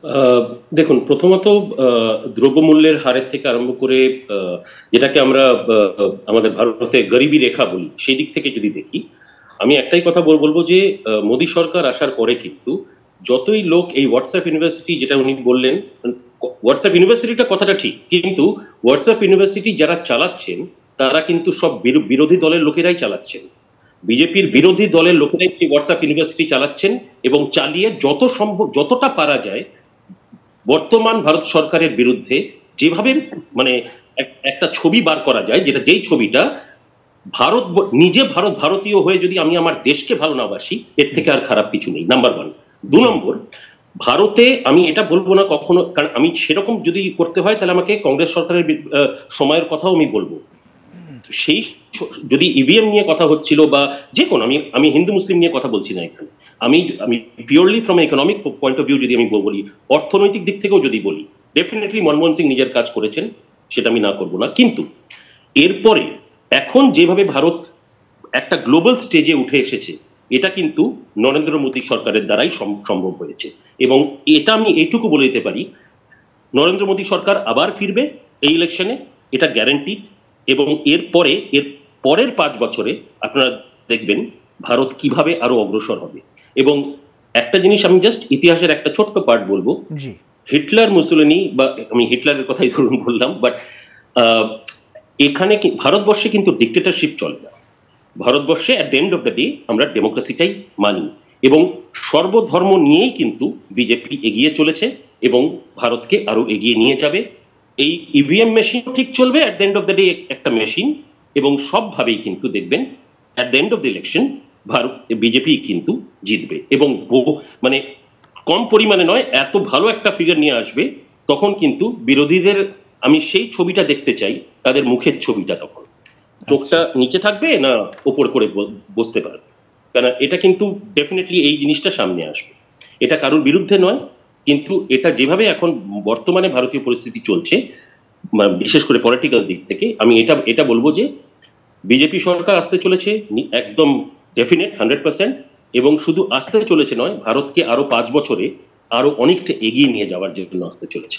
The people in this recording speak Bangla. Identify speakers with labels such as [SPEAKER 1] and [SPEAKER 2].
[SPEAKER 1] আহ, দেখুন, প্রথমত দ্রব্যমূল্যের হারের থেকে আরম্ভ করে যেটাকে আমরা আমাদের ভারতে গরিবী রেখা বলি, সেই দিক থেকে যদি দেখি, আমি একটাই কথা বলবো যে মোদী সরকার আসার পরে কিন্তু যতই লোক এই হোয়াটসঅ্যাপ ইউনিভার্সিটি, যেটা উনি বললেন, হোয়াটসঅ্যাপ ইউনিভার্সিটিটা কথাটা ঠিক, কিন্তু হোয়াটসঅ্যাপ ইউনিভার্সিটি যারা চালাচ্ছেন তারা কিন্তু সব বিরোধী দলের লোকেরাই চালাচ্ছেন। বিজেপির বিরোধী দলের লোকেরাই হোয়াটসঅ্যাপ ইউনিভার্সিটি চালাচ্ছেন, এবং চালিয়ে যত সম্ভব, যতটা পারা যায়, বর্তমান ভারত সরকারের বিরুদ্ধে যেভাবে মানে একটা ছবি বার করা যায়, যেটা যেই ছবিটা ভারত নিজে ভারতীয় হয়ে যদি আমি আমার দেশকে ভালো না বাসি, এর থেকে আর খারাপ কিছু নেই, নাম্বার ওয়ান। দু নম্বর, ভারতে আমি এটা বলবো না কখনো, কারণ আমি সেরকম যদি করতে হয় তাহলে আমাকে কংগ্রেস সরকারের সময়ের কথাও আমি বলবো। সেই যদি ইভিএম নিয়ে কথা হচ্ছিল বা যে কোনো, আমি আমি হিন্দু মুসলিম নিয়ে কথা বলছি না এখানে, আমি আমি purely from economic point of view যদি আমি বলি, অর্থনৈতিক দিক থেকেও যদি বলি, ডেফিনেটলি মনমোহন সিং নিজের কাজ করেছেন, সেটা আমি না করবো না, কিন্তু এরপরে এখন যেভাবে ভারত একটা গ্লোবাল স্টেজে উঠে এসেছে, এটা কিন্তু নরেন্দ্র মোদী সরকারের দ্বারাই সম্ভব হয়েছে। এবং এটা আমি এইটুকু বলে দিতে পারি, নরেন্দ্র মোদী সরকার আবার ফিরবে এই ইলেকশনে, এটা গ্যারান্টি। এবং এর পরের 5 বছরে আপনারা দেখবেন ভারত কিভাবে আরো অগ্রসর হবে। এবং একটা জিনিস আমি জাস্ট ইতিহাসের একটা ছোট্ট পার্ট বলবো,
[SPEAKER 2] জি।
[SPEAKER 1] হিটলার মুসোলিনি, বা আমি হিটলারের কথাই ধরুন বললাম, বাট এখানে ভারতবর্ষে কিন্তু ডিক্টেটরশিপ চলে না। ভারতবর্ষে at the end of the day আমরা ডেমোক্রেসিটাই মানি, এবং সর্বধর্ম নিয়েই কিন্তু বিজেপি এগিয়ে চলেছে এবং ভারতকে আরো এগিয়ে নিয়ে যাবে। এই ইভিএম মেশিন ঠিক চলবে at the end of the day, একটা মেশিন, এবং সবভাবেই কিন্তু দেখবেন at the end of the election Bharat BJP কিন্তু জিতবে, এবং মানে কম পরিমাণে নয়, এত ভালো একটা ফিগার নিয়ে আসবে। তখন কিন্তু বিরোধীদের আমি সেই ছবিটা দেখতে চাই, তাদের মুখের ছবিটা, তখন চোখটা নিচে থাকবে না ওপর করে বসতে পারবে, কারণ এটা কিন্তু ডেফিনেটলি এই জিনিসটা সামনে আসবে। এটা কারোর বিরুদ্ধে নয়, কিন্তু এটা যেভাবে এখন বর্তমানে ভারতীয় পরিস্থিতি চলছে, বিশেষ করে পলিটিক্যাল দিক থেকে, আমি এটা এটা বলবো যে বিজেপি সরকার আসতে চলেছে, একদম ডেফিনেট 100%। এবং শুধু আসতে চলেছে নয়, ভারতকে আরো 5 বছরে আরো অনেকটা এগিয়ে নিয়ে যাওয়ার জন্য আসতে চলেছে।